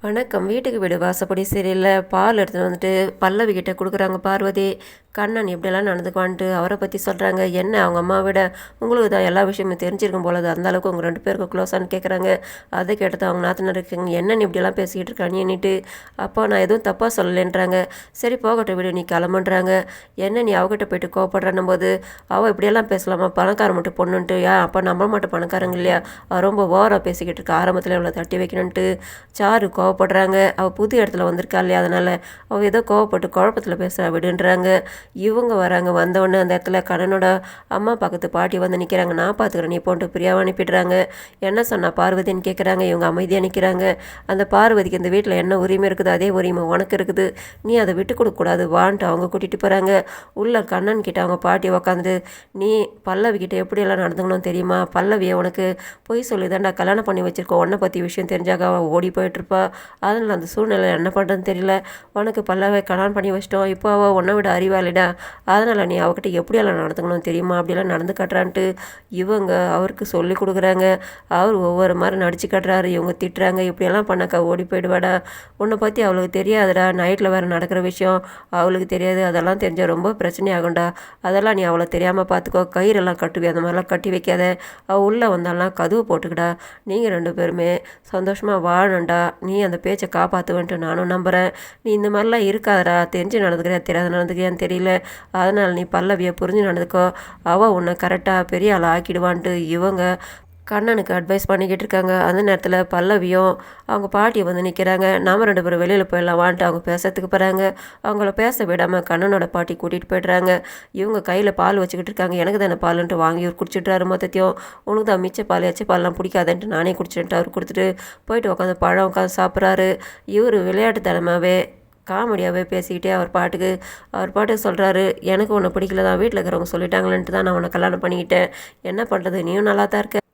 வணக்கம். வீட்டுக்கு வீடு வாசப்படி சீரியலில் பால் எடுத்துகிட்டு வந்துட்டு பல்லவி கிட்ட கொடுக்குறாங்க பார்வதி. கண்ணன் எப்படியெல்லாம் நடந்துக்குவான்ட்டு அவரை பற்றி சொல்கிறாங்க. என்ன அவங்க அம்மா விட உங்களுக்கு தான் எல்லா விஷயமும் தெரிஞ்சிருக்கும் போலது, அந்தளவுக்கு உங்கள் 2 பேருக்கு க்ளோஸான்னு கேட்குறாங்க. அதை கேட்டது அவங்க நாத்தனார் இருக்குங்க, என்னன்னு இப்படியெல்லாம் பேசிக்கிட்டு இருக்கானின்னுட்டு. அப்போ நான் எதுவும் தப்பாக சொல்லலைன்றாங்க. சரி போகட்டும் விடு, நீ கிளம்புன்றாங்க. என்ன நீ அவகிட்ட போயிட்டு கோவப்படுறன்னும் போது அவள் இப்படியெல்லாம் பேசலாமா, பணக்கார மட்டும் பொண்ணுன்ட்டு. அப்போ நம்ம மட்டும் பணக்காரங்க இல்லையா, ரொம்ப ஓவராக பேசிக்கிட்டு இருக்கா, ஆரம்பத்தில் இவ்வளோ தட்டி வைக்கணுன்ட்டு சாரு கோவப்படுறாங்க. அவள் புது இடத்துல வந்திருக்கா இல்லையா, அதனால் அவள் ஏதோ கோவப்பட்டு குழப்பத்தில் பேசுகிறா விடுன்றாங்க. இவங்க வராங்க. வந்தவொடனே அந்த இடத்துல கண்ணனோட அம்மா பக்கத்து பாட்டி வந்து நிற்கிறாங்க. நான் பார்த்துக்கிறேன் நீ போன்ட்டு பிரியாவை அனுப்பிடுறாங்க. என்ன சொன்னா பார்வதின்னு கேட்குறாங்க. இவங்க அமைதியாக நிற்கிறாங்க. அந்த பார்வதிக்கு இந்த வீட்டில் என்ன உரிமை இருக்குது அதே உரிமை உனக்கு இருக்குது, நீ அதை விட்டு கொடுக்கக்கூடாது வான்ட்டு அவங்க கூட்டிகிட்டு போகிறாங்க. உள்ள கண்ணன் கிட்ட அவங்க பாட்டி உக்காந்துட்டு, நீ பல்லவி கிட்ட எப்படியெல்லாம் நடந்துக்கணும் தெரியுமா, பல்லவியை உனக்கு பொய் சொல்லி தான்டா கல்யாணம் பண்ணி வச்சிருக்கோம், உன்னை பற்றி விஷயம் தெரிஞ்சாக அவள் ஓடி போயிட்டுருப்பா, அதனால் அந்த சூழ்நிலை என்ன பண்ணுறதுன்னு தெரியல, உனக்கு பல்லவை கல்யாணம் பண்ணி வச்சிட்டோம், இப்போ அவள் உன்னை விட அறிவாளிடா, அதனால் நீ அவகிட்ட எப்படியெல்லாம் நடந்துக்கணும் தெரியுமா, அப்படியெல்லாம் நடந்து காட்டுறான்ட்டு இவங்க அவருக்கு சொல்லி கொடுக்குறாங்க. அவர் ஒவ்வொரு மாதிரி நடிச்சு காட்டுறாரு. இவங்க திட்டுறாங்க, இப்படியெல்லாம் பண்ணாக்கா ஓடி போயிடுவாடா, உன்னை பற்றி அவளுக்கு தெரியாதுடா, நைட்டில் வேறு நடக்கிற விஷயம் அவளுக்கு தெரியாது, அதெல்லாம் தெரிஞ்சால் ரொம்ப பிரச்சனையாகும்டா, அதெல்லாம் நீ அவளை தெரியாமல் பார்த்துக்கோ, கயிறெல்லாம் கட்டுவி அந்த மாதிரிலாம் கட்டி வைக்காத, அவள் உள்ளே வந்தாலாம் கதவு போட்டுக்கிடா, நீங்கள் 2 பேருமே சந்தோஷமாக வாழணும்டா, நீ அந்த பேச்சை காப்பாற்றுவேன்ட்டு நானும் நம்புகிறேன், நீ இந்த மாதிரிலாம் இருக்காதடா, தெரிஞ்சு நடந்துக்கிறியா தெரியாத நடந்துக்கிறியான்னு தெரியல, அதனால் நீ பல்லவியை புரிஞ்சு நடந்துக்கோ, அவள் உன்னை கரெக்டாக பெரிய ஆள் ஆக்கிடுவான்ட்டு இவங்க கண்ணனுக்கு அட்வைஸ் பண்ணிக்கிட்டு இருக்காங்க. அந்த நேரத்தில் பல்லவியும் அவங்க பாட்டி வந்து நிற்கிறாங்க. நாம் 2 பேரும் வெளியில் போயிடலாம் வான்ட்டு அவங்க பேசுறதுக்கு போகிறாங்க. அவங்கள பேச விடாமல் கண்ணனோட பாட்டி கூட்டிகிட்டு போய்ட்றாங்க. இவங்க கையில் பால் வச்சுக்கிட்டு இருக்காங்க. எனக்கு தானே பாலுன்ட்டு வாங்கி இவர் குடிச்சிட்றாரு மொத்தத்தையும். உனக்கு தான் மிச்ச பால் எச்ச பால்லாம் பிடிக்காதுன்ட்டு நானே குடிச்சிட்டு அவர் கொடுத்துட்டு போயிட்டு உட்காந்து பழம் உட்காந்து சாப்பிட்றாரு. இவர் விளையாட்டுத்தனமாகவே காமெடியாகவே பேசிக்கிட்டே அவர் பாட்டுக்கு சொல்கிறாரு, எனக்கு உன்னை பிடிக்கல தான், வீட்டில் இருக்கிறவங்க சொல்லிட்டாங்களேன்ட்டு தான் நான் உன்னை கல்யாணம் பண்ணிக்கிட்டேன், என்ன பண்ணுறது, நீயும் நல்லா தான் இருக்க,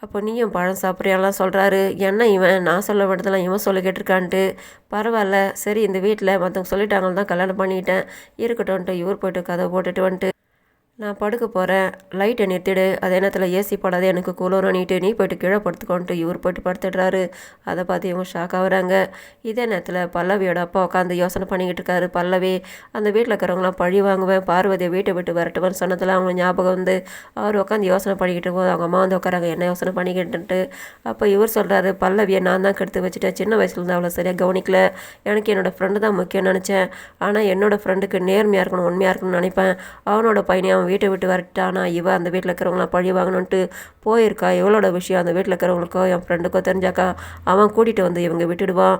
அப்போ நீயும் பழம் சாப்பிட்றியாலாம் சொல்கிறாரு. என்ன இவன் நான் சொல்ல விடதெல்லாம் இவன் சொல்லி கேட்டிருக்கான்ட்டு, பரவாயில்ல சரி இந்த வீட்டில் மற்றவங்க சொல்லிட்டாங்கன்னு தான் கல்யாணம் பண்ணிக்கிட்டேன் இருக்கட்டும்ன்ட்டு இவர் போய்ட்டு கதை போட்டுட்டு வந்துட்டு, நான் படுக்க போகிறேன், லைட்டை நிறுத்திடு, அதே நேரத்தில் ஏசி போடாதே, எனக்கு குளிரணிட்டு நீ போய்ட்டு கீழே படுத்துக்கோன்ட்டு இவர் போய்ட்டு படுத்துடுறாரு. அதை பார்த்து இவங்க ஷாக் ஆகுறாங்க. இதே நேரத்தில் பல்லவியோட அப்பா உட்காந்து யோசனை பண்ணிக்கிட்டு இருக்காரு. பல்லவி அந்த வீட்டில் இருக்கிறவங்களாம் பழி வாங்குவேன், பார்வதியை வீட்டை விட்டு வரட்டுவேன்னு சொன்னதில் அவங்க ஞாபகம் வந்து அவர் உட்காந்து யோசனை பண்ணிக்கிட்டு இருக்கும்போது அவங்க அம்மா வந்து உட்காராங்க, என்ன யோசனை பண்ணிக்கிட்டுன்ட்டு. அப்போ இவர் சொல்கிறாரு, பல்லவியை நான் தான் கெடுத்து வச்சுட்டேன், சின்ன வயசுலேருந்து அவளை சரியாக கவனிக்கல, எனக்கு என்னோடய ஃப்ரெண்டு தான் முக்கியம் நினச்சேன், ஆனால் என்னோடய ஃப்ரெண்டுக்கு நேர்மையாக இருக்கணும் உண்மையாக இருக்கணும்னு நினைப்பேன், அவனோட பையனை அவன் வீட்டை விட்டு வரட்டானா, இவன் அந்த வீட்டில் இருக்கிறவங்களாம் பழி வாங்கணுன்ட்டு போயிருக்கா, இவளோட விஷயம் அந்த வீட்டில் இருக்கிறவங்களுக்கோ என் ஃப்ரெண்டுக்கோ தெரிஞ்சாக்கா அவன் கூட்டிகிட்டு வந்து இவங்க விட்டுடுவான்,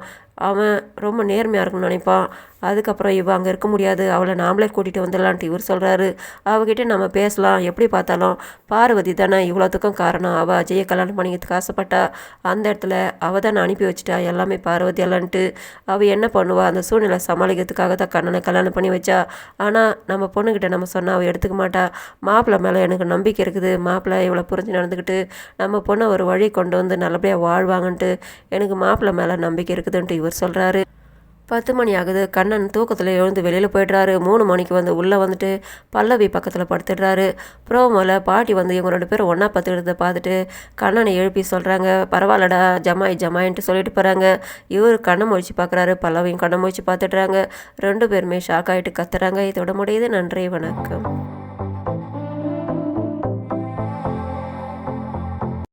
அவன் ரொம்ப நேர்மையாக இருக்குன்னு நினைப்பான், அதுக்கப்புறம் இவன் அங்கே இருக்க முடியாது, அவளை நாமளே கூட்டிகிட்டு வந்துடலான்ட்டு இவர் சொல்கிறாரு. அவகிட்ட நம்ம பேசலாம், எப்படி பார்த்தாலும் பார்வதி தானே இவ்வளோத்துக்கும் காரணம், அவள் அஜயை கல்யாணம் பண்ணிக்கிறதுக்கு ஆசைப்பட்டா, அந்த இடத்துல அவள் தானே அனுப்பி வச்சுட்டா எல்லாமே பார்வதி எல்லான்ட்டு, அவள் என்ன பண்ணுவா, அந்த சூழ்நிலை சமாளிக்கிறதுக்காக தான் கண்ணனை கல்யாணம் பண்ணி வச்சா, ஆனால் நம்ம பொண்ணுக்கிட்ட நம்ம சொன்னால் அவள் எடுத்துக்க மாட்டா, மாப்பிள்ளை மேலே எனக்கு நம்பிக்கை இருக்குது, மாப்பிள்ளை இவளை புரிஞ்சு நடந்துக்கிட்டு நம்ம பொண்ணை ஒரு வழி கொண்டு வந்து நல்லபடியாக வாழ்வாங்கன்ட்டு எனக்கு மாப்பிள்ளை மேலே நம்பிக்கை இருக்குதுன்ட்டு இவர் சொல்கிறாரு. 10 மணி ஆகுது. கண்ணன் தூக்கத்தில் எழுந்து வெளியில் போய்ட்றாரு. 3 மணிக்கு வந்து உள்ளே வந்துட்டு பல்லவி பக்கத்தில் படுத்துடுறாரு. ப்ரோமோவில் பாட்டி வந்து இவங்க 2 பேரும் ஒன்றா படுத்துக்கிறத பார்த்துட்டு கண்ணனை எழுப்பி சொல்கிறாங்க, பரவாயில்லடா ஜமாய் ஜமாயின்ட்டு சொல்லிட்டு போகிறாங்க. இவர் கண்ணை முழிச்சு பார்க்குறாரு, பல்லவியும் கண்ணை முழிச்சு பார்த்துடுறாங்க. 2 பேருமே ஷாக் ஆகிட்டு கத்துறாங்க. இதோட முடியுது. நன்றி, வணக்கம்.